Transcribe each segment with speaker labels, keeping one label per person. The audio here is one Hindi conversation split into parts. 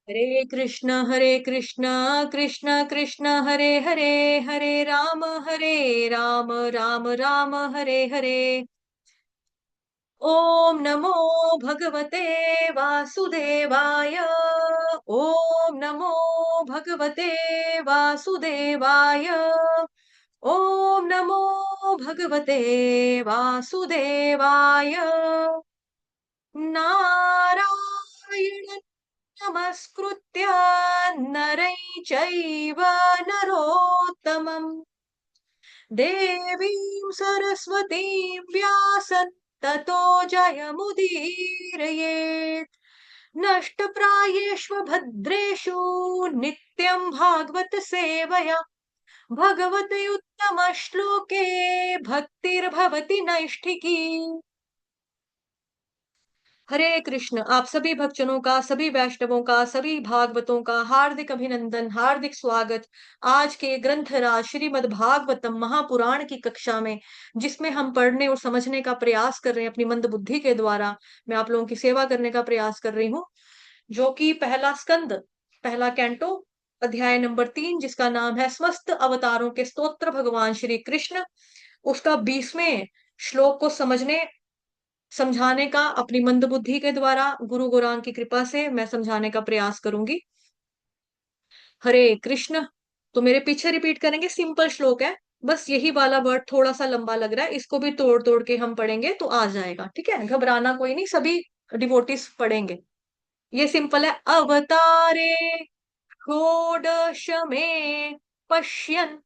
Speaker 1: हरे कृष्ण कृष्ण कृष्ण हरे हरे, हरे राम राम राम हरे हरे। ओम नमो भगवते वासुदेवाय। ओम नमो भगवते वासुदेवाय। ओम नमो भगवते वासुदेवाय। नारायण नमस्कृत्य नरै चैव नरोत्तमम् देवीं सरस्वतीं व्यासं ततो जयमुदीरयेत्। नष्टप्रायेष्व भद्रेषु नित्यं भागवत सेवया भगवते उत्तमश्लोके भक्तिर्भवति नैष्ठिकी। हरे कृष्ण। आप सभी भक्तजनों का, सभी वैष्णवों का, सभी भागवतों का हार्दिक अभिनंदन, हार्दिक स्वागत आज के ग्रंथराज श्रीमद् भागवतम महापुराण की कक्षा में, जिसमें हम पढ़ने और समझने का प्रयास कर रहे हैं अपनी मंद बुद्धि के द्वारा। मैं आप लोगों की सेवा करने का प्रयास कर रही हूँ, जो कि पहला स्कंद, पहला कैंटो, अध्याय नंबर 3, जिसका नाम है समस्त अवतारों के स्तोत्र भगवान श्री कृष्ण, उसका 20वें श्लोक को समझने समझाने का अपनी मंद बुद्धि के द्वारा गुरु गौरांग की कृपा से मैं समझाने का प्रयास करूंगी। हरे कृष्ण। तो मेरे पीछे रिपीट करेंगे, सिंपल श्लोक है, बस यही वाला वर्ड थोड़ा सा लंबा लग रहा है, इसको भी तोड़ तोड़ के हम पढ़ेंगे तो आ जाएगा, ठीक है, घबराना कोई नहीं, सभी डिवोटीज पढ़ेंगे। ये सिंपल है। अवतारे षोडश में पश्यन्,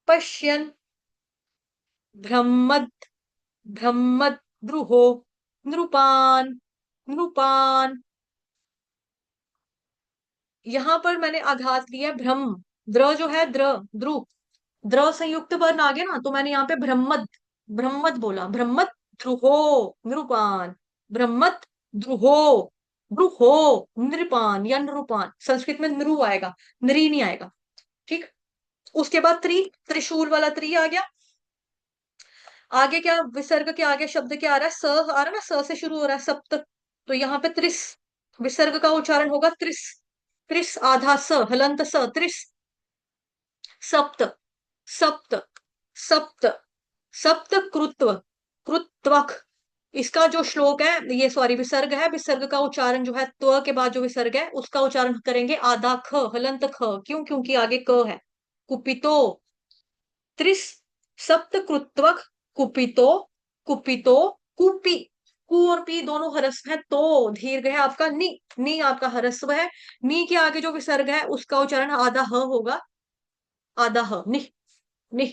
Speaker 1: पश्यन् ब्रह्मद्, ब्रह्मद्रुहो नृपान, नृपान। यहां पर मैंने आघात लिया ब्रह्म, द्र जो है द्र, द्रु, द्र संयुक्त वर्ण आ गया ना, तो मैंने यहाँ पे ब्रह्मद, ब्रह्मद बोला, ब्रह्मद ध्रुहो नृपान, ब्रह्मद ध्रुहो, ब्रुहो नृपान या नृपान। संस्कृत में नृ आएगा, नरी नहीं आएगा, ठीक। उसके बाद त्रिशूल वाला त्रि आ गया। आगे क्या विसर्ग के आगे शब्द क्या आ रहा है, स आ रहा है ना, स से शुरू हो रहा है सप्त, तो यहाँ पे त्रिस, विसर्ग का उच्चारण होगा त्रिस, त्रिस आधा स हलंत स, त्रिस, सप्त, सप्त, सप्त, सप्त कृत्व, कृत्वक। इसका जो श्लोक है, ये सॉरी विसर्ग है, विसर्ग का उच्चारण जो है त्व के बाद जो विसर्ग है उसका उच्चारण करेंगे आधा ख हलंत ख, क्यों, क्योंकि आगे क है। कुपितो, त्रिस सप्त कृत्वक, कुपितो, कुपितो, कुपी, कु और पी दोनों ह्रस्व है, तो दीर्घ है आपका नी, नी आपका ह्रस्व है, नी के आगे जो विसर्ग है उसका उच्चारण आधा ह होगा, आधा ह, निह, निह,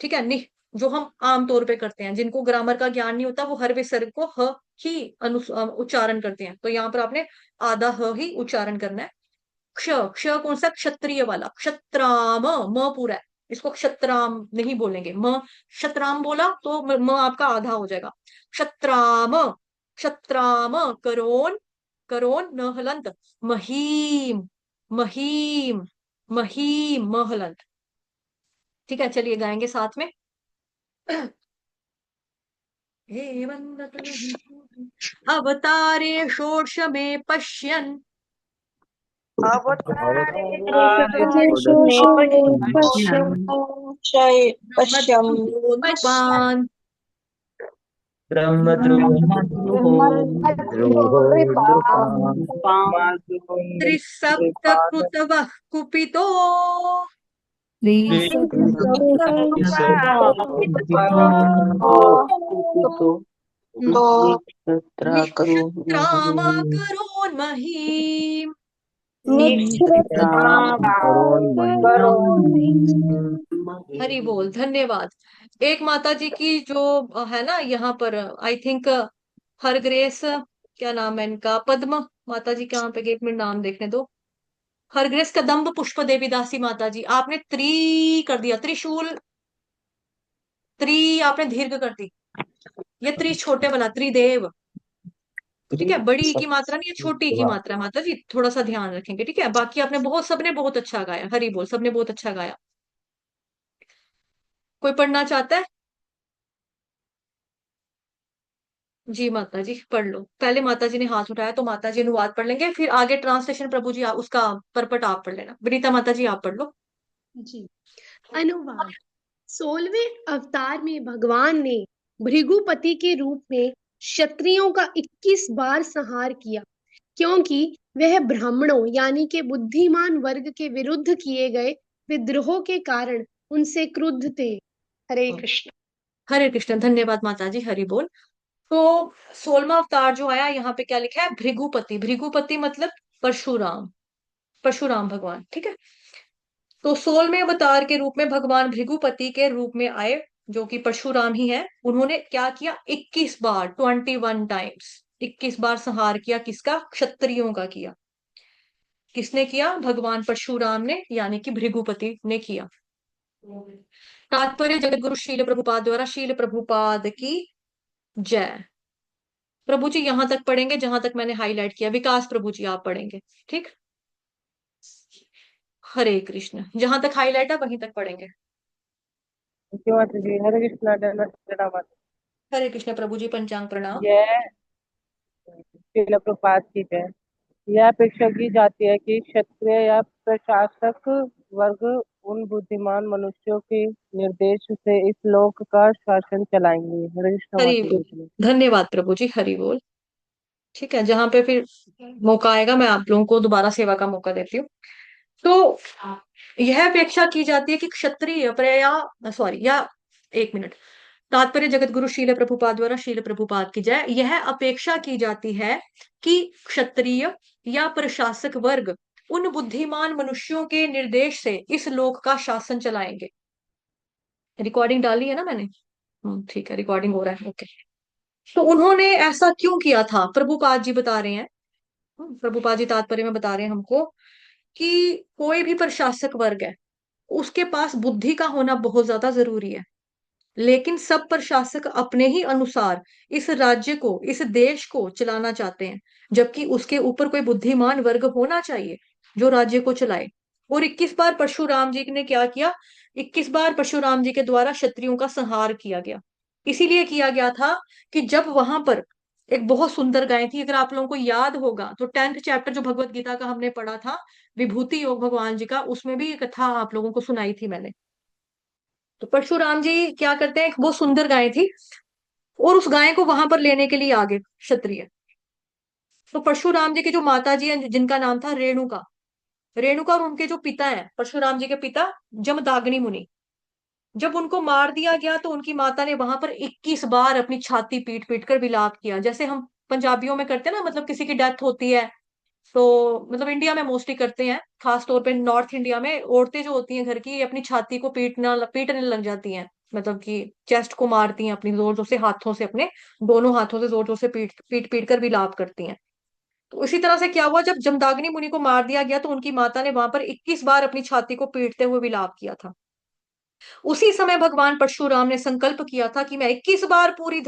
Speaker 1: ठीक है, निह। जो हम आमतौर पे करते हैं, जिनको ग्रामर का ज्ञान नहीं होता वो हर विसर्ग को ह ही उच्चारण करते हैं, तो यहाँ पर आपने आधा ह ही उच्चारण करना है। क्ष, क्ष कौन सा, क्षत्रिय वाला, क्षत्राम, म पूरा है, इसको क्षत्राम नहीं बोलेंगे, म क्षत्राम बोला तो म आपका आधा हो जाएगा। क्षत्राम, क्षत्राम, करोन, करोन न हलंत, महीम, महीम, महीम म हलंत। ठीक है, चलिए गाएंगे साथ में। हे अवतारे षोडश में पश्यन्,
Speaker 2: अवतारे
Speaker 3: अवतारे
Speaker 2: षोडशे
Speaker 3: षोडशे
Speaker 2: पश्यन् पश्यन्
Speaker 1: ब्रह्मद्रुहो नृपान्,
Speaker 3: ब्रह्मद्रुवो नृपान्
Speaker 1: त्रिसप्तकृतवः कुपितो, निक्षत्रामाकरोन्महीम्। हरि बोल, धन्यवाद। एक माता जी की जो है ना यहाँ पर, आई थिंक हर ग्रेस, क्या नाम है इनका, पद्म माता जी कहाँ पे गए, एक मिनट नाम देखने दो। हर ग्रेस कदम्ब पुष्प देवी दासी माता जी, आपने त्रि कर दिया, त्रिशूल, त्रि आपने दीर्घ कर दी, ये त्रि छोटे वाला त्रिदेव, ठीक है, बड़ी की मात्रा नहीं है, छोटी की मात्रा है माता जी, थोड़ा सा ध्यान रखेंगे, ठीक है। बाकी आपने बहुत, सबने बहुत अच्छा गाया, हरि बोल, सबने बहुत अच्छा गाया। कोई पढ़ना चाहता है? जी माता जी पढ़ लो, पहले माता जी ने हाथ उठाया तो माता जी अनुवाद पढ़ लेंगे, फिर आगे ट्रांसलेशन प्रभु जी उसका परपट आप पढ़ लेना। विनीता माता जी आप पढ़ लो।
Speaker 2: जी। अनुवाद। 16वें अवतार में भगवान ने भृगुपति के रूप में क्षत्रियों का 21 बार संहार किया, क्योंकि वह ब्राह्मणों यानी कि बुद्धिमान वर्ग के विरुद्ध किए गए विद्रोह के कारण उनसे क्रुद्ध थे। हरे कृष्ण।
Speaker 1: हरे कृष्ण, धन्यवाद माता जी, हरि बोल। तो 16वां अवतार जो आया यहाँ पे क्या लिखा है, भृगुपति। भृगुपति मतलब परशुराम, परशुराम भगवान, ठीक है। तो 16वें अवतार के रूप में भगवान भृगुपति के रूप में आए, जो कि परशुराम ही है। उन्होंने क्या किया, 21 बार, 21 टाइम्स, 21 बार संहार किया। किसका, क्षत्रियों का किया। किसने किया, भगवान परशुराम ने, यानी कि भृगुपति ने किया। तात्पर्य जगत गुरु शील प्रभुपाद द्वारा, शील प्रभुपाद की जय। प्रभु जी यहां तक पढ़ेंगे जहां तक मैंने हाईलाइट किया। विकास प्रभु जी आप पढ़ेंगे, ठीक। हरे कृष्ण, जहां तक हाईलाइट है वहीं तक पढ़ेंगे।
Speaker 3: जी माता जी, हरे कृष्णा जय माता।
Speaker 1: हरे कृष्ण प्रभु जी, पंचांग प्रणाम।
Speaker 3: यह शिल प्रपात की जय। यह अपेक्षा की जाती है कि क्षत्रिय या प्रशासक वर्ग उन बुद्धिमान मनुष्यों के निर्देश से इस लोक का शासन चलाएंगे। हरे कृष्ण
Speaker 1: हरि
Speaker 3: माता
Speaker 1: बोल।
Speaker 3: जी।
Speaker 1: धन्यवाद प्रभु जी, हरि बोल। ठीक है, जहां पे फिर मौका आएगा मैं आप लोगों को दोबारा सेवा का मौका देती हूँ। तो यह अपेक्षा की जाती है कि क्षत्रिय प्रया सॉरी या एक मिनट। तात्पर्य जगत गुरु शील प्रभुपाद द्वारा, शील प्रभुपाद की जय। यह अपेक्षा की जाती है कि क्षत्रिय या प्रशासक वर्ग उन बुद्धिमान मनुष्यों के निर्देश से इस लोक का शासन चलाएंगे। रिकॉर्डिंग डाली है ना मैंने? ठीक है, रिकॉर्डिंग हो रहा है, ओके। तो उन्होंने ऐसा क्यों किया था, प्रभुपाद जी बता रहे हैं। प्रभुपाद जी तात्पर्य में बता रहे हैं हमको कि कोई भी प्रशासक वर्ग है, उसके पास बुद्धि का होना बहुत ज्यादा जरूरी है। लेकिन सब प्रशासक अपने ही अनुसार इस राज्य को, इस देश को चलाना चाहते हैं, जबकि उसके ऊपर कोई बुद्धिमान वर्ग होना चाहिए जो राज्य को चलाए। और 21 बार परशुराम जी ने क्या किया, 21 बार परशुराम जी के द्वारा क्षत्रियों का संहार किया गया। इसीलिए किया गया था कि जब वहां पर एक बहुत सुंदर गाय थी, अगर आप लोगों को याद होगा तो 10th चैप्टर जो भगवत गीता का हमने पढ़ा था, विभूति योग भगवान जी का, उसमें भी ये कथा आप लोगों को सुनाई थी मैंने। तो परशुराम जी क्या करते हैं, एक बहुत सुंदर गाय थी और उस गाय को वहां पर लेने के लिए आ गए क्षत्रिय। तो परशुराम जी की जो माता जी हैं, जिनका नाम था रेणुका, रेणुका और उनके जो पिता हैं, परशुराम जी के पिता जमदाग्नि मुनि, जब उनको मार दिया गया तो उनकी माता ने वहां पर 21 बार अपनी छाती पीट पीट कर विलाप किया, जैसे हम पंजाबियों में करते हैं ना, मतलब किसी की डेथ होती है तो, मतलब इंडिया में मोस्टली करते हैं, खास तौर पे नॉर्थ इंडिया में औरतें जो होती हैं घर की, ये अपनी छाती को पीटने लग जाती हैं, मतलब कि चेस्ट को मारती हैं अपनी जोर जोर से हाथों से, अपने दोनों हाथों से जोर जोर से पीट पीट पीट कर विलाप करती हैं। तो इसी तरह से क्या हुआ, जब जमदाग्नि मुनि को मार दिया गया तो उनकी माता ने वहां पर 21 बार अपनी छाती को पीटते हुए विलाप किया था। उसी समय भगवान परशुराम ने संकल्प किया था कि मैं 21 बार पूरी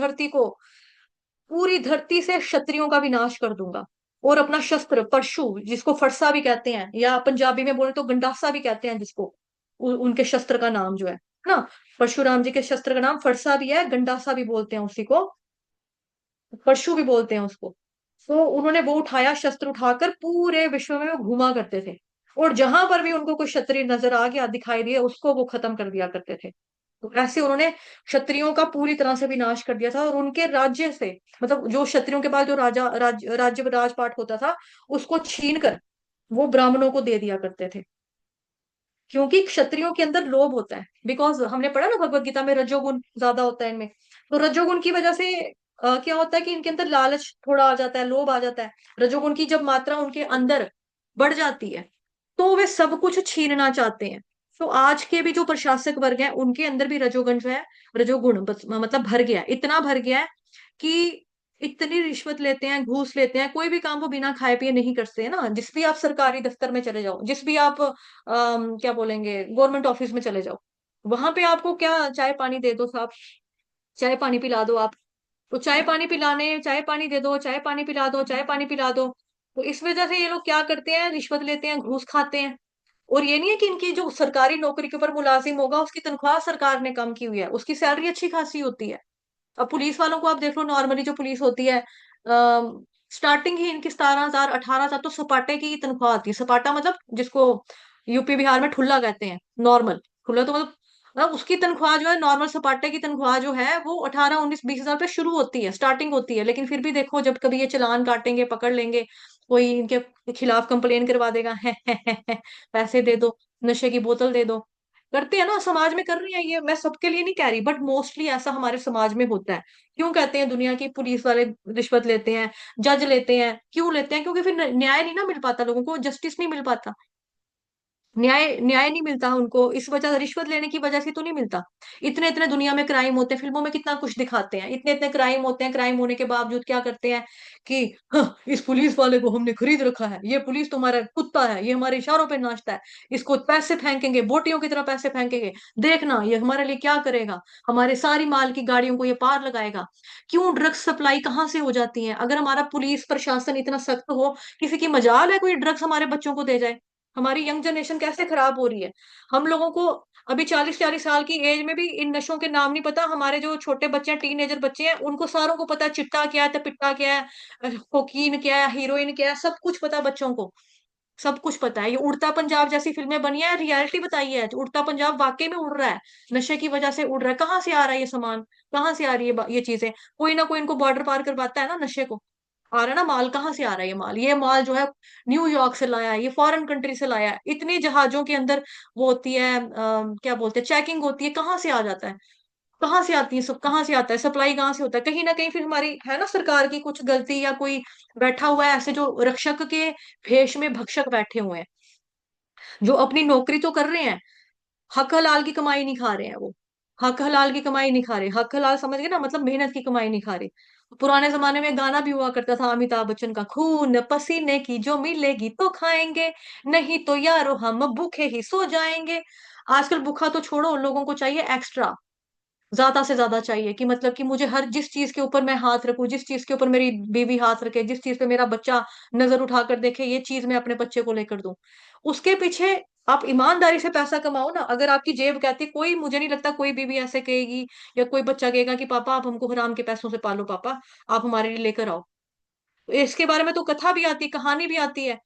Speaker 1: धरती से क्षत्रियों का विनाश कर दूंगा, और अपना शस्त्र परशु, जिसको फरसा भी कहते हैं, या पंजाबी में बोले तो गंडासा भी कहते हैं जिसको, उनके शस्त्र का नाम जो है ना, परशुराम जी के शस्त्र का नाम फरसा भी है, गंडासा भी बोलते हैं उसी को, परशु भी बोलते हैं उसको। तो उन्होंने वो उठाया, शस्त्र उठाकर पूरे विश्व में वो घूमा करते थे, और जहां पर भी उनको कोई क्षत्रिय नजर आ गया, दिखाई दिया, उसको वो खत्म कर दिया करते थे। तो ऐसे उन्होंने क्षत्रियों का पूरी तरह से विनाश कर दिया था, और उनके राज्य से, मतलब जो क्षत्रियों के पास जो राज्य राजपाट होता था, उसको छीन कर वो ब्राह्मणों को दे दिया करते थे, क्योंकि क्षत्रियों के अंदर लोभ होता है। बिकॉज हमने पढ़ा ना भगवत गीता में, रजोगुण ज्यादा होता है इनमें। तो रजोगुण की वजह से क्या होता है कि इनके अंदर लालच थोड़ा आ जाता है, लोभ आ जाता है। रजोगुण की जब मात्रा उनके अंदर बढ़ जाती है तो वे सब कुछ छीनना चाहते हैं। तो आज के भी जो प्रशासक वर्ग है, उनके अंदर भी रजोगुण जो है, मतलब भर गया है, इतना भर गया है कि इतनी रिश्वत लेते हैं, घूस लेते हैं, कोई भी काम वो बिना खाए पिए नहीं करते हैं ना। जिस भी आप सरकारी दफ्तर में चले जाओ, जिस भी आप क्या बोलेंगे, गवर्नमेंट ऑफिस में चले जाओ, वहां पे आपको क्या, चाय पानी दे दो साहब, चाय पानी पिला दो आप। तो चाय पानी पिलाने, चाय पानी दे दो, चाय पानी पिला दो, चाय पानी पिला दो। तो इस वजह से ये लोग क्या करते हैं, रिश्वत लेते हैं, घूस खाते हैं। और ये नहीं है कि इनकी जो सरकारी नौकरी के ऊपर मुलाजिम होगा उसकी तनख्वाह सरकार ने कम की हुई है, उसकी सैलरी अच्छी खासी होती है। अब पुलिस वालों को आप देख लो, नॉर्मली जो पुलिस होती है, स्टार्टिंग ही इनकी 17,000 18,000 तो सपाटे की तनख्वाह आती है। सपाटा मतलब जिसको यूपी बिहार में ठुल्ला कहते हैं, नॉर्मल ठुल्ला तो मतलब उसकी तनख्वाह जो है, नॉर्मल सपाटे की तनख्वाह जो है वो 18 19 20 हजार रुपये शुरू होती है, स्टार्टिंग होती है। लेकिन फिर भी देखो, जब कभी ये चालान काटेंगे, पकड़ लेंगे, कोई इनके खिलाफ कंप्लेन करवा देगा, पैसे दे दो, नशे की बोतल दे दो, करते हैं ना, समाज में कर रही है ये। मैं सबके लिए नहीं कह रही, बट मोस्टली ऐसा हमारे समाज में होता है। क्यों कहते हैं दुनिया की पुलिस वाले रिश्वत लेते हैं, जज लेते हैं, क्यों लेते हैं? क्योंकि फिर न्याय नहीं ना मिल पाता, लोगों को जस्टिस नहीं मिल पाता, न्याय न्याय नहीं मिलता उनको, इस वजह, रिश्वत लेने की वजह से तो नहीं मिलता। इतने इतने दुनिया में क्राइम होते हैं, फिल्मों में कितना कुछ दिखाते हैं, इतने इतने क्राइम होते हैं, क्राइम होने के बावजूद क्या करते हैं कि हाँ, इस पुलिस वाले को हमने खरीद रखा है, ये पुलिस तो हमारा कुत्ता है, ये हमारे इशारों पे नाचता है, इसको पैसे फेंकेंगे, बोटियों की तरह पैसे फेंकेंगे, देखना ये हमारे लिए क्या करेगा, हमारे सारी माल की गाड़ियों को ये पार लगाएगा। क्यों? ड्रग्स सप्लाई कहाँ से हो जाती है? अगर हमारा पुलिस प्रशासन इतना सख्त हो, किसी की मजाल है कोई ड्रग्स हमारे बच्चों को दे जाए? हमारी यंग जनरेशन कैसे खराब हो रही है। हम लोगों को अभी 40 40 साल की एज में भी इन नशों के नाम नहीं पता। हमारे जो छोटे बच्चे हैं, टीनेजर बच्चे हैं, उनको सारों को पता है चिट्टा क्या है, तपिट्टा क्या है, कोकीन क्या है, हीरोइन क्या है, सब कुछ पता है बच्चों को, सब कुछ पता है। ये उड़ता पंजाब जैसी फिल्में बनी है, रियलिटी बताई है, उड़ता पंजाब वाकई में उड़ रहा है, नशे की वजह से उड़ रहा है। कहाँ से आ रहा है ये सामान, कहाँ से आ रही है ये चीजें? कोई ना कोई इनको बॉर्डर पार करवाता है ना नशे को। आ रहा है ना माल, कहाँ से आ रहा है ये माल? ये माल जो है न्यूयॉर्क से लाया है, ये फॉरेन कंट्री से लाया है, इतनी जहाजों के अंदर वो होती है, क्या बोलते हैं, चेकिंग होती है, कहाँ से आ जाता है, कहाँ से आती है सब, कहाँ से आता है, सप्लाई कहाँ से होता है? कहीं ना कहीं फिर हमारी है ना सरकार की कुछ गलती, या कोई बैठा हुआ है ऐसे जो रक्षक के भेष में भक्षक बैठे हुए हैं, जो अपनी नौकरी तो कर रहे हैं, हक हलाल की कमाई नहीं खा रहे हैं वो, हक हलाल की कमाई नहीं खा रहे, हक हलाल समझ गए ना, मतलब मेहनत की कमाई नहीं खा रहे। पुराने जमाने में गाना भी हुआ करता था अमिताभ बच्चन का, खून पसीने की जो मिलेगी तो खाएंगे, नहीं तो यारो हम भूखे ही सो जाएंगे। आजकल भूखा तो छोड़ो, लोगों को चाहिए एक्स्ट्रा, ज्यादा से ज्यादा चाहिए, कि मतलब कि मुझे हर जिस चीज के ऊपर मैं हाथ रखूं, जिस चीज के ऊपर मेरी बीवी हाथ रखे, जिस चीज पे मेरा बच्चा नजर उठाकर देखे, ये चीज मैं अपने बच्चे को लेकर दूं। उसके पीछे आप ईमानदारी से पैसा कमाओ ना। अगर आपकी जेब कहती, कोई मुझे नहीं लगता कोई बीवी ऐसे कहेगी या कोई बच्चा कहेगा कि पापा आप हमको हराम के पैसों से पालो, पापा आप हमारे लिए लेकर आओ। इसके बारे में तो कथा भी आती है, कहानी भी आती है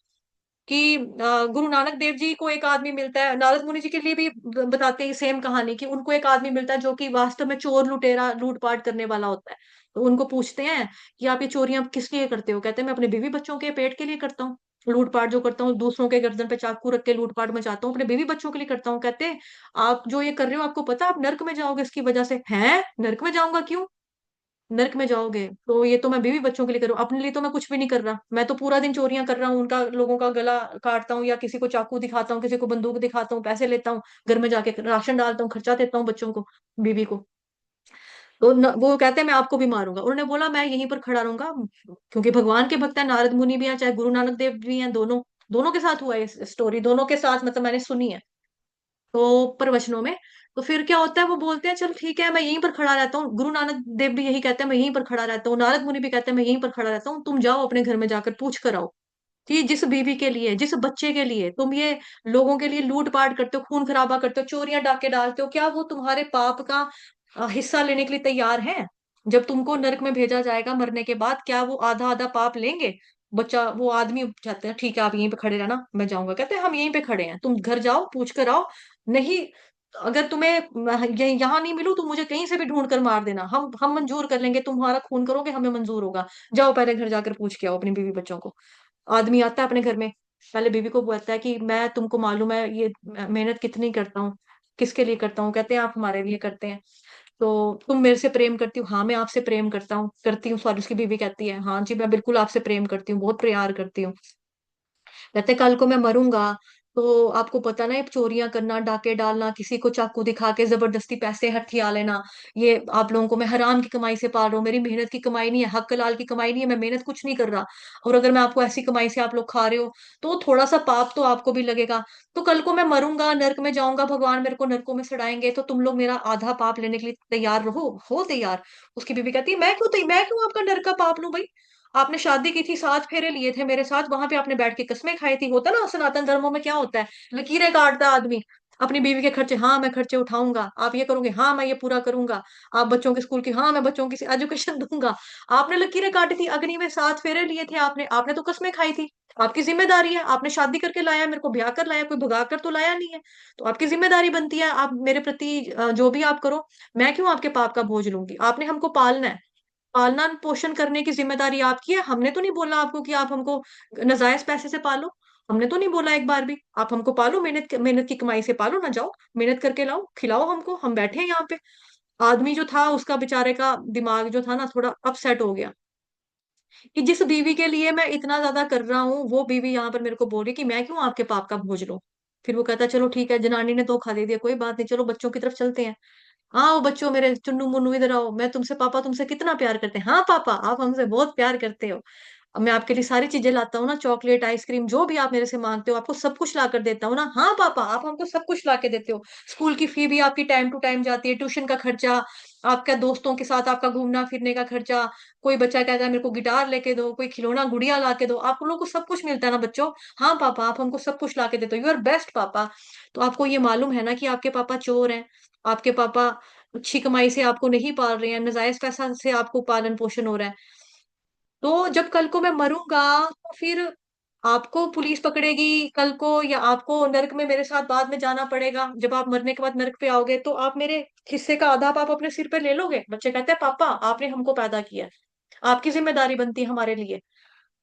Speaker 1: कि गुरु नानक देव जी को एक आदमी मिलता है, नारद मुनि जी के लिए भी बताते हैं सेम कहानी, कि उनको एक आदमी मिलता है जो कि वास्तव में चोर लुटेरा लूटपाट करने वाला होता है। तो उनको पूछते हैं कि आप ये चोरियां किस लिए करते हो? कहते हैं मैं अपने बीवी बच्चों के पेट के लिए करता हूँ, लूटपाट जो करता हूँ, दूसरों के गर्दन पे चाकू रख के लूटपाट मचाता हूँ, अपने बीवी बच्चों के लिए करता हूँ। कहते हैं आप जो ये कर रहे हो, आपको पता आप नर्क में जाओगे इसकी वजह से। हैं? नर्क में जाऊंगा? क्यों नर्क में जाओगे? तो ये तो मैं बीवी बच्चों के लिए करूँ, अपने लिए तो मैं कुछ भी नहीं कर रहा, मैं तो पूरा दिन चोरियां कर रहा हूँ, उनका लोगों का गला काटता हूँ, या किसी को चाकू दिखाता हूँ, किसी को बंदूक दिखाता हूँ, पैसे लेता हूँ, घर में जाके राशन डालता हूँ, खर्चा देता हूँ बच्चों को, बीवी को। तो वो कहते हैं मैं आपको भी मारूंगा। उन्होंने बोला मैं यहीं पर खड़ा रहूंगा, क्योंकि भगवान के भक्त है, नारद मुनि भी हैं, चाहे गुरु नानक देव भी हैं, दोनों दोनों के साथ हुआ है स्टोरी, दोनों के साथ, मतलब मैंने सुनी है तो प्रवचनों में। तो फिर क्या होता है, वो बोलते हैं चल ठीक है मैं यहीं पर खड़ा रहता हूँ, गुरु नानक देव भी यही कहते हैं मैं यहीं पर खड़ा रहता हूँ, नारद मुनि भी कहते हैं मैं यहीं पर खड़ा रहता हूँ, तुम जाओ अपने घर में जाकर पूछ कर आओ कि जिस बीवी के लिए, जिस बच्चे के लिए तुम ये लोगों के लिए लूट पाट करते हो, खून खराबा करते हो, चोरियां डाके डालते हो, क्या वो तुम्हारे पाप का हिस्सा लेने के लिए तैयार है? जब तुमको नरक में भेजा जाएगा मरने के बाद, क्या वो आधा आधा पाप लेंगे? बच्चा, वो आदमी चाहते हैं ठीक है आप यहीं पे खड़े रहना, मैं जाऊंगा। कहते हैं हम यहीं पे खड़े हैं, तुम घर जाओ पूछ कर आओ। नहीं, अगर तुम्हें यहाँ नहीं मिलूं तो मुझे कहीं से भी ढूंढ कर मार देना, हम मंजूर कर लेंगे, तुम्हारा खून करोगे हमें मंजूर होगा। जाओ पहले घर जाकर पूछ के आओ अपनी बीवी बच्चों को। आदमी आता है अपने घर में, पहले बीवी को बोलता है कि मैं, तुमको मालूम है ये मेहनत कितनी करता हूँ, किसके लिए करता हूँ? कहते हैं आप हमारे लिए करते हैं। तो तुम मेरे से प्रेम करती हो? हाँ मैं आपसे प्रेम करता हूँ, करती हूँ। सॉरी, उसकी बीवी कहती है हाँ जी मैं बिल्कुल आपसे प्रेम करती हूँ, बहुत प्यार करती हूँ। कहते कल को मैं मरूंगा तो आपको पता ना, ये चोरियां करना, डाके डालना, किसी को चाकू दिखा के जबरदस्ती पैसे हथिया लेना, ये आप लोगों को मैं हराम की कमाई से पाल रहा हूँ, मेरी मेहनत की कमाई नहीं है, हक हलाल की कमाई नहीं है, मैं मेहनत कुछ नहीं कर रहा। और अगर मैं आपको ऐसी कमाई से आप लोग खा रहे हो तो थोड़ा सा पाप तो आपको भी लगेगा। तो कल को मैं मरूंगा, नर्क में जाऊंगा, भगवान मेरे को नरकों में सड़ाएंगे, तो तुम लोग मेरा आधा पाप लेने के लिए तैयार रहो, हो तैयार? उसकी बीवी कहती है मैं क्यों आपका नरक का पाप लूं भाई? आपने शादी की थी, 7 फेरे लिए थे मेरे साथ, वहां पे आपने बैठ के कस्में खाई थी। होता ना सनातन धर्मों में क्या होता है, लकीरें काटता है आदमी, अपनी बीवी के खर्चे, हाँ मैं खर्चे उठाऊंगा, आप ये करोगे, हाँ मैं ये पूरा करूंगा, आप बच्चों के स्कूल की, हाँ मैं बच्चों की एजुकेशन दूंगा। आपने लकीरें काटी थी, अग्नि में 7 फेरे लिए थे आपने, आपने तो कसमें खाई थी। आपकी जिम्मेदारी है, आपने शादी करके लाया, मेरे को ब्याह कर लाया, कोई भगा कर तो लाया नहीं है। तो आपकी जिम्मेदारी बनती है, आप मेरे प्रति जो भी आप करो, मैं क्यों आपके पाप का बोझ लूंगी। आपने हमको पालना है, पालना पोषण करने की जिम्मेदारी आपकी है। हमने तो नहीं बोला आपको कि आप हमको नाजायज पैसे से पालो, हमने तो नहीं बोला एक बार भी। आप हमको पालो, मेहनत की कमाई से पालो ना, जाओ मेहनत करके लाओ, खिलाओ हमको, हम बैठे हैं यहाँ पे। आदमी जो था उसका बेचारे का दिमाग जो था ना थोड़ा अपसेट हो गया, कि जिस बीवी के लिए मैं इतना ज्यादा कर रहा हूँ, वो बीवी यहाँ पर मेरे को बोल रही कि मैं क्यों आपके पाप का बोझ लूं। फिर वो कहता चलो ठीक है, जनानी ने धोखा दे दिया, कोई बात नहीं, चलो बच्चों की तरफ चलते हैं। हाँ वो बच्चों मेरे चुन्नू मुन्नू इधर आओ, मैं तुमसे, पापा तुमसे कितना प्यार करते हैं, हाँ पापा आप हमसे बहुत प्यार करते हो। अब मैं आपके लिए सारी चीजें लाता हूँ ना, चॉकलेट आइसक्रीम जो भी आप मेरे से मांगते हो, आपको सब कुछ ला कर देता हूँ ना, हाँ पापा आप हमको सब कुछ ला के देते हो। स्कूल की फी भी आपकी टाइम टू टाइम जाती है, ट्यूशन का खर्चा, आपका दोस्तों के साथ आपका घूमना फिरने का खर्चा, कोई बच्चा कहता है मेरे को गिटार लेके दो, कोई खिलौना गुड़िया ला के दो, आप लोगों को सब कुछ मिलता है ना बच्चों। हाँ पापा आप हमको सब कुछ ला के देते हो, यू आर बेस्ट पापा। तो आपको ये मालूम है ना कि आपके पापा चोर हैं, आपके पापा अच्छी कमाई से आपको नहीं पाल रहे हैं, नाजायज पैसा से आपको पालन पोषण हो रहा है। तो जब कल को मैं मरूंगा, तो फिर आपको पुलिस पकड़ेगी कल को, या आपको नरक में मेरे साथ बाद में जाना पड़ेगा। जब आप मरने के बाद नरक पे आओगे, तो आप मेरे हिस्से का आधा पाप अपने सिर पे ले लोगे। बच्चे कहते हैं पापा आपने हमको पैदा किया है, आपकी जिम्मेदारी बनती है हमारे लिए,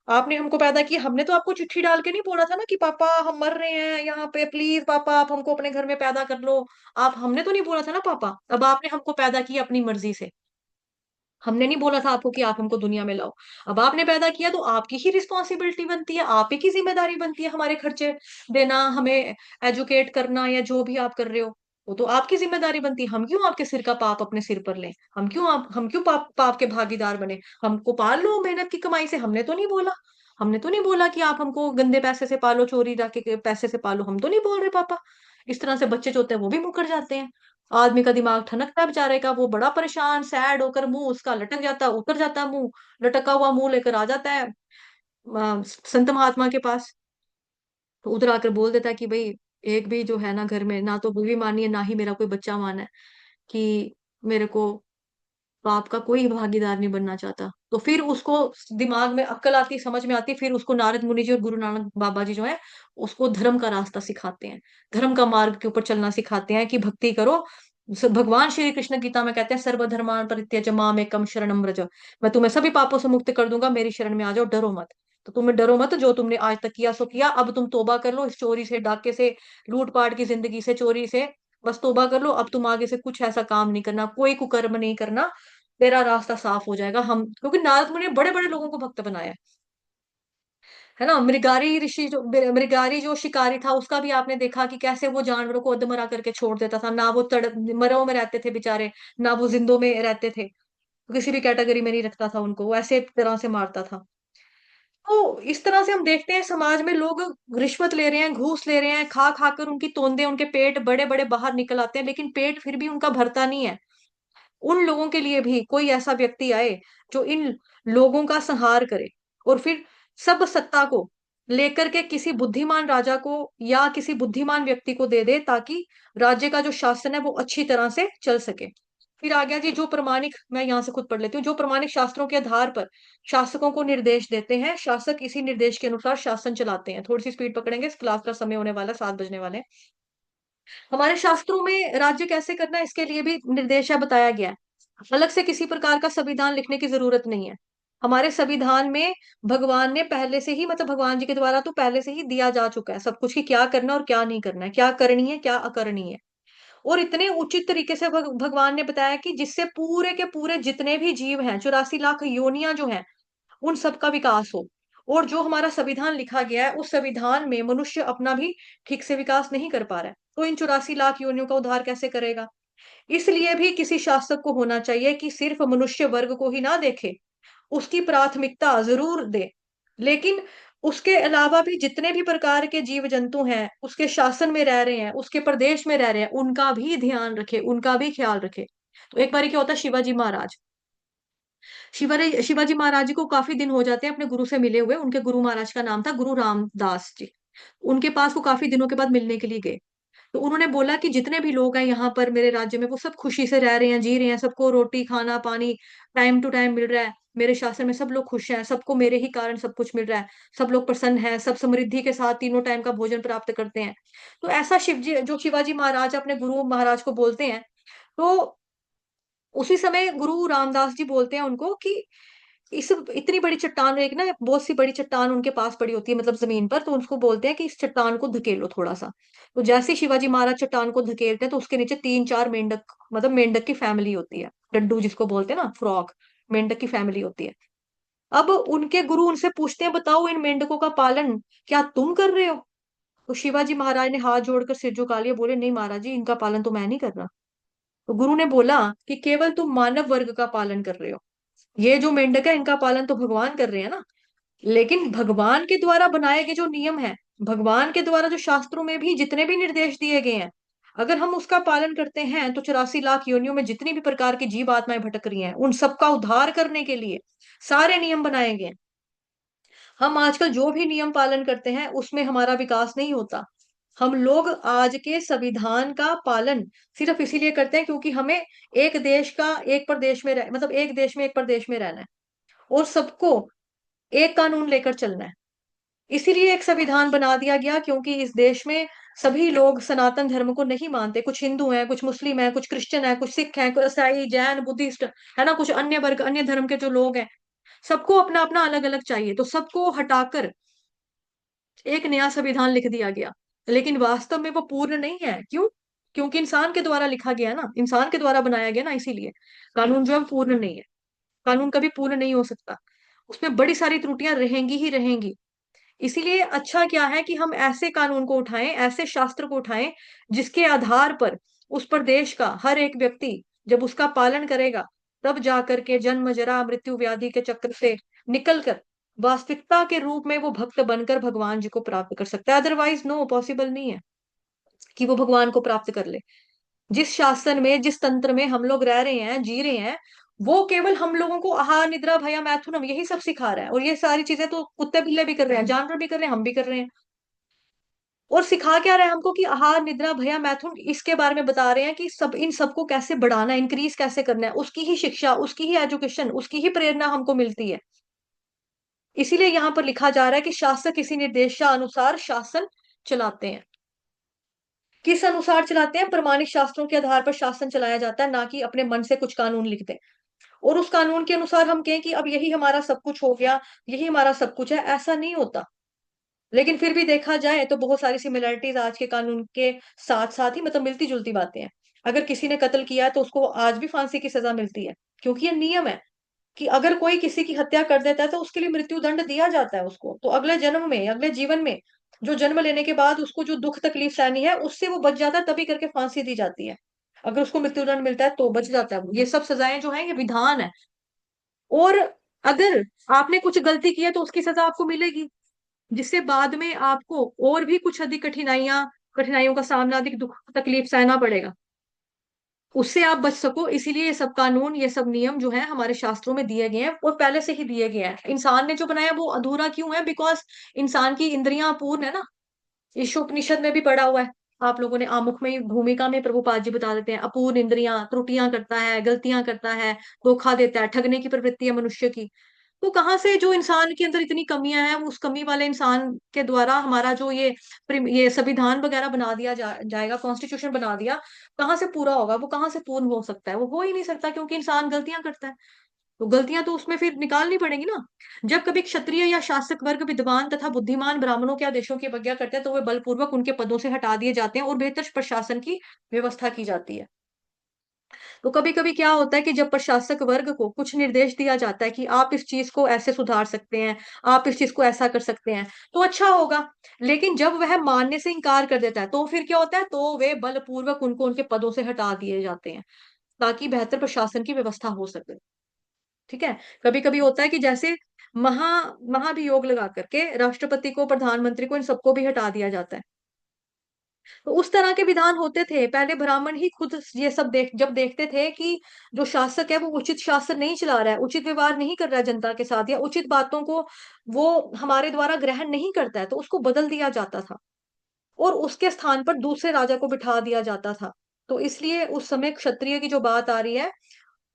Speaker 1: आपने हमको पैदा किया, हमने तो आपको चिट्ठी डाल के नहीं बोला था ना कि पापा हम मर रहे हैं यहाँ पे, प्लीज पापा आप हमको अपने घर में पैदा कर लो। आप, हमने तो नहीं बोला था ना पापा, अब आपने हमको पैदा किया अपनी मर्जी से, हमने नहीं बोला था आपको कि आप हमको दुनिया में लाओ। अब आपने पैदा किया तो आपकी ही रिस्पॉन्सिबिलिटी बनती है, आप ही की जिम्मेदारी बनती है हमारे खर्चे देना, हमें एजुकेट करना, या जो भी आप कर रहे हो वो तो आपकी जिम्मेदारी बनती है। हम क्यों आपके सिर का पाप अपने सिर पर लें, हम क्यों पाप के भागीदार बने। हमको पाल लो मेहनत की कमाई से, हमने तो नहीं बोला, हमने तो नहीं बोला कि आप हमको गंदे पैसे से पालो, चोरी डाके के पैसे से पालो, हम तो नहीं बोल रहे पापा। इस तरह से बच्चे जो होते हैं वो भी मुकर जाते हैं। आदमी का दिमाग ठनकता है बेचारे का, वो बड़ा परेशान सैड होकर, मुंह उसका लटक जाता है, उतर जाता है मुंह, लटका हुआ मुंह लेकर आ जाता है संत महात्मा के पास। तो उधर आकर बोल देता है कि भाई एक भी जो है ना घर में, ना तो बीवी मानी है ना ही मेरा कोई बच्चा माना है, कि मेरे को पाप का कोई भागीदार नहीं बनना चाहता। तो फिर उसको दिमाग में अक्ल आती, समझ में आती, फिर उसको नारद मुनि जी और गुरु नानक बाबा जी जो है उसको धर्म का रास्ता सिखाते हैं, धर्म का मार्ग के ऊपर चलना सिखाते हैं, कि भक्ति करो। भगवान श्री कृष्ण गीता में कहते हैं सर्वधर्मान परित्यज माम एकम शरणम व्रज, मैं तुम्हें सभी पापों से मुक्त कर दूंगा, मेरी शरण में आ जाओ, डरो मत। तो तुम्हें डरो मत, जो तुमने आज तक किया सो किया, अब तुम तौबा कर लो इस चोरी से, डाके से, लूट पाट की जिंदगी से, चोरी से, बस तौबा कर लो। अब तुम आगे से कुछ ऐसा काम नहीं करना, कोई कुकर्म नहीं करना, तेरा रास्ता साफ हो जाएगा। हम, क्योंकि नारद मुनि ने बड़े बड़े लोगों को भक्त बनाया है ना। मृगारी ऋषि जो, मृगारी जो शिकारी था, उसका भी आपने देखा कि कैसे वो जानवरों को अधमरा करके छोड़ देता था, ना वो तड़ मरों में रहते थे बेचारे, ना वो जिंदों में रहते थे, किसी भी कैटेगरी में नहीं रखता था उनको, वो ऐसे तरह से मारता था। तो इस तरह से हम देखते हैं समाज में लोग रिश्वत ले रहे हैं, घूस ले रहे हैं, खा खाकर उनकी तोंदे, उनके पेट बड़े बड़े बाहर निकल आते हैं, लेकिन पेट फिर भी उनका भरता नहीं है। उन लोगों के लिए भी कोई ऐसा व्यक्ति आए जो इन लोगों का संहार करे, और फिर सब सत्ता को लेकर के किसी बुद्धिमान राजा को या किसी बुद्धिमान व्यक्ति को दे दे, ताकि राज्य का जो शासन है वो अच्छी तरह से चल सके। फिर आ गया जी जो प्रमाणिक, मैं यहाँ से खुद पढ़ लेती हूँ, जो प्रमाणिक शास्त्रों के आधार पर शासकों को निर्देश देते हैं, शासक इसी निर्देश के अनुसार शासन चलाते हैं। थोड़ी सी स्पीड पकड़ेंगे, इस क्लास का समय होने वाला है, 7 बजने वाले हैं। हमारे शास्त्रों में राज्य कैसे करना है इसके लिए भी निर्देश है, बताया गया है। अलग से किसी प्रकार का संविधान लिखने की जरूरत नहीं है। हमारे संविधान में भगवान ने पहले से ही, मतलब भगवान जी के द्वारा तो पहले से ही दिया जा चुका है सब कुछ, कि क्या करना और क्या नहीं करना है, क्या करनी है क्या अकरणी है। और इतने उचित तरीके से भगवान ने बताया कि जिससे पूरे के पूरे जितने भी जीव हैं, 84 लाख योनियां जो हैं, उन सबका विकास हो। और जो हमारा संविधान लिखा गया है, उस संविधान में मनुष्य अपना भी ठीक से विकास नहीं कर पा रहा है, तो इन 84 लाख योनियों का उद्धार कैसे करेगा। इसलिए भी किसी शासक को होना चाहिए कि सिर्फ मनुष्य वर्ग को ही ना देखे, उसकी प्राथमिकता जरूर दे, लेकिन उसके अलावा भी जितने भी प्रकार के जीव जंतु हैं, उसके शासन में रह रहे हैं, उसके प्रदेश में रह रहे हैं, उनका भी ध्यान रखे, उनका भी ख्याल रखे। तो एक बार क्या होता है, शिवाजी महाराज, शिवाजी महाराज जी को काफी दिन हो जाते हैं अपने गुरु से मिले हुए। उनके गुरु महाराज का नाम था गुरु रामदास जी। उनके पास वो काफी दिनों के बाद मिलने के लिए गए। तो उन्होंने बोला कि जितने भी लोग हैं यहाँ पर मेरे राज्य में वो सब खुशी से रह रहे हैं, जी रहे हैं, सबको रोटी खाना पानी टाइम टू टाइम मिल रहा है, मेरे शासन में सब लोग खुश हैं, सबको मेरे ही कारण सब कुछ मिल रहा है, सब लोग प्रसन्न हैं, सब समृद्धि के साथ तीनों टाइम का भोजन प्राप्त करते हैं। तो ऐसा शिवजी जो शिवाजी महाराज अपने गुरु महाराज को बोलते हैं, तो उसी समय गुरु रामदास जी बोलते हैं उनको कि इस इतनी बड़ी चट्टान, एक ना बहुत सी बड़ी चट्टान उनके पास पड़ी होती है मतलब जमीन पर, तो उसको बोलते हैं कि इस चट्टान को धकेलो थोड़ा सा। तो जैसे ही शिवाजी महाराज चट्टान को धकेलते हैं तो उसके नीचे तीन चार मेंढक, मतलब मेंढक की फैमिली होती है, डड्डू जिसको बोलते हैं ना, फ्रॉक, मेंढक की फैमिली होती है। अब उनके गुरु उनसे पूछते हैं, बताओ इन मेंढकों का पालन क्या तुम कर रहे हो? तो शिवाजी महाराज ने हाथ जोड़कर सिर झुका लिया, बोले नहीं महाराज जी, इनका पालन तो मैं नहीं कर रहा। तो गुरु ने बोला कि केवल तुम मानव वर्ग का पालन कर रहे हो, ये जो मेंढक है इनका पालन तो भगवान कर रहे हैं ना। लेकिन भगवान के द्वारा बनाए गए जो नियम है, भगवान के द्वारा जो शास्त्रों में भी जितने भी निर्देश दिए गए हैं, अगर हम उसका पालन करते हैं तो 84 लाख योनियों में जितनी भी प्रकार की जीव आत्माएं भटक रही हैं उन सबका उद्धार करने के लिए सारे नियम बनाए गए हैं। हम आजकल जो भी नियम पालन करते हैं उसमें हमारा विकास नहीं होता। हम लोग आज के संविधान का पालन सिर्फ इसीलिए करते हैं क्योंकि हमें एक देश का एक प्रदेश में मतलब एक देश में एक प्रदेश में रहना है और सबको एक कानून लेकर चलना है। इसीलिए एक संविधान बना दिया गया क्योंकि इस देश में सभी लोग सनातन धर्म को नहीं मानते, कुछ हिंदू हैं, कुछ मुस्लिम हैं, कुछ क्रिश्चियन हैं, कुछ सिख हैं, कुछ ईसाई जैन बुद्धिस्ट है ना, कुछ अन्य वर्ग अन्य धर्म के जो लोग हैं, सबको अपना अपना अलग अलग चाहिए, तो सबको हटाकर एक नया संविधान लिख दिया गया। लेकिन वास्तव में वो पूर्ण नहीं है, क्यों? क्योंकि इंसान के द्वारा लिखा गया ना, इंसान के द्वारा बनाया गया ना, इसीलिए कानून जो है पूर्ण नहीं है। कानून कभी पूर्ण नहीं हो सकता, उसमें बड़ी सारी त्रुटियां रहेंगी ही रहेंगी। इसीलिए अच्छा क्या है कि हम ऐसे कानून को उठाएं, ऐसे शास्त्र को उठाएं जिसके आधार पर उस प्रदेश का हर एक व्यक्ति जब उसका पालन करेगा तब जाकर के जन्म जरा मृत्यु व्याधि के चक्र से निकलकर वास्तविकता के रूप में वो भक्त बनकर भगवान जी को प्राप्त कर सकता है। अदरवाइज नो, पॉसिबल नहीं है कि वो भगवान को प्राप्त कर ले। जिस शासन में जिस तंत्र में हम लोग रह रहे हैं जी रहे हैं, वो केवल हम लोगों को आहार निद्रा भय मैथुनम यही सब सिखा रहा है, और ये सारी चीजें तो कुत्ते बिल्ले भी कर रहे हैं, जानवर भी कर रहे हैं, हम भी कर रहे हैं। और सिखा क्या रहा है हमको कि आहार निद्रा भय मैथुन, इसके बारे में बता रहे हैं कि सब इन सबको कैसे बढ़ाना है, इंक्रीज कैसे करना है, उसकी ही शिक्षा, उसकी ही एजुकेशन, उसकी ही प्रेरणा हमको मिलती है। इसीलिए यहाँ पर लिखा जा रहा है कि शासक किसी निर्देशानुसार शासन चलाते हैं। किस अनुसार चलाते हैं? प्रमाणित शास्त्रों के आधार पर शासन चलाया जाता है, ना कि अपने मन से कुछ कानून लिख दें और उस कानून के अनुसार हम कहें कि अब यही हमारा सब कुछ हो गया, यही हमारा सब कुछ है। ऐसा नहीं होता। लेकिन फिर भी देखा जाए तो बहुत सारी सिमिलरिटीज आज के कानून के साथ साथ ही मतलब मिलती जुलती बातें हैं। अगर किसी ने कत्ल किया है तो उसको आज भी फांसी की सजा मिलती है, क्योंकि ये नियम है कि अगर कोई किसी की हत्या कर देता है तो उसके लिए मृत्यु दंड दिया जाता है उसको, तो अगले जन्म में अगले जीवन में जो जन्म लेने के बाद उसको जो दुख तकलीफ सहनी है उससे वो बच जाता है, तभी करके फांसी दी जाती है। अगर उसको मृत्यु दंड मिलता है तो बच जाता है। ये सब सजाएं जो है ये विधान है। और अगर आपने कुछ गलती की है तो उसकी सजा आपको मिलेगी, जिससे बाद में आपको और भी कुछ अधिक कठिनाइयों का सामना, अधिक दुख तकलीफ सहना पड़ेगा, उससे आप बच सको। इसीलिए ये सब कानून ये सब नियम जो है हमारे शास्त्रों में दिए गए हैं और पहले से ही दिए गए हैं। इंसान ने जो बनाया वो अधूरा क्यों है? बिकॉज इंसान की इंद्रियां अपूर्ण है ना। ईशोपनिषद में भी पढ़ा हुआ है, आप लोगों ने आमुख में भूमिका में प्रभुपाद जी बता देते हैं, अपूर्ण इंद्रियां, त्रुटियां करता है, गलतियां करता है, धोखा देता है, ठगने की प्रवृत्ति है मनुष्य की। तो कहाँ से जो इंसान के अंदर इतनी कमियां हैं, उस कमी वाले इंसान के द्वारा हमारा जो ये संविधान वगैरह बना दिया जाएगा, कॉन्स्टिट्यूशन बना दिया, कहाँ से पूरा होगा? वो कहाँ से पूर्ण हो सकता है? वो हो ही नहीं सकता, क्योंकि इंसान गलतियां करता है। तो गलतियां तो उसमें फिर निकालनी पड़ेगी ना। जब कभी क्षत्रिय या शासक वर्ग विद्वान तथा बुद्धिमान ब्राह्मणों के आदेशों की अवज्ञा करते हैं तो वे बलपूर्वक उनके पदों से हटा दिए जाते हैं और बेहतर प्रशासन की व्यवस्था की जाती है। तो कभी कभी क्या होता है कि जब प्रशासक वर्ग को कुछ निर्देश दिया जाता है कि आप इस चीज को ऐसे सुधार सकते हैं, आप इस चीज को ऐसा कर सकते हैं, तो अच्छा होगा। लेकिन जब वह मानने से इनकार कर देता है तो फिर क्या होता है? तो वे बलपूर्वक उनको उनके पदों से हटा दिए जाते हैं ताकि बेहतर प्रशासन की व्यवस्था हो सके। ठीक है। कभी कभी होता है कि जैसे महा महाभियोग लगा करके राष्ट्रपति को, प्रधानमंत्री को, इन सबको भी हटा दिया जाता है। तो उस तरह के विधान होते थे पहले। ब्राह्मण ही खुद ये सब जब देखते थे कि जो शासक है वो उचित शासन नहीं चला रहा है, उचित व्यवहार नहीं कर रहा है जनता के साथ, या उचित बातों को वो हमारे द्वारा ग्रहण नहीं करता है, तो उसको बदल दिया जाता था। और उसके स्थान पर दूसरे राजा को बिठा दिया जाता था। तो इसलिए उस समय क्षत्रिय की जो बात आ रही है,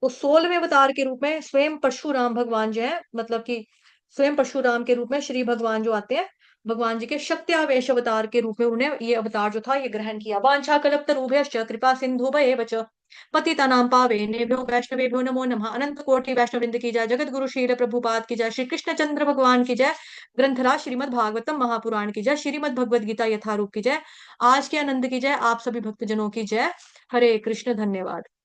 Speaker 1: वो 16वें अवतार के रूप में स्वयं परशुराम भगवान जो है, मतलब कि स्वयं परशुराम के रूप में श्री भगवान जो आते हैं, भगवान जी के शक्त्यावेश अवतार के रूप में उन्हें ये अवतार जो था ये ग्रहण किया। वांछा कल्पतरुभ्यश्च कृपा सिंधुभयेव च पतितानां पावनेभ्यो वैष्णवेभ्यो नमो नमः। अनंत कोटि वैष्णव वृंद की जय, जगत गुरु श्री प्रभुपाद की जय, श्री कृष्ण चंद्र भगवान की जय, ग्रंथराज श्रीमद् भागवतम महापुराण की जय, श्रीमद् भगवद गीता यथारूप की जय, आज के आनंद की जय, आप सभी भक्तजनों की जय। हरे कृष्ण, धन्यवाद।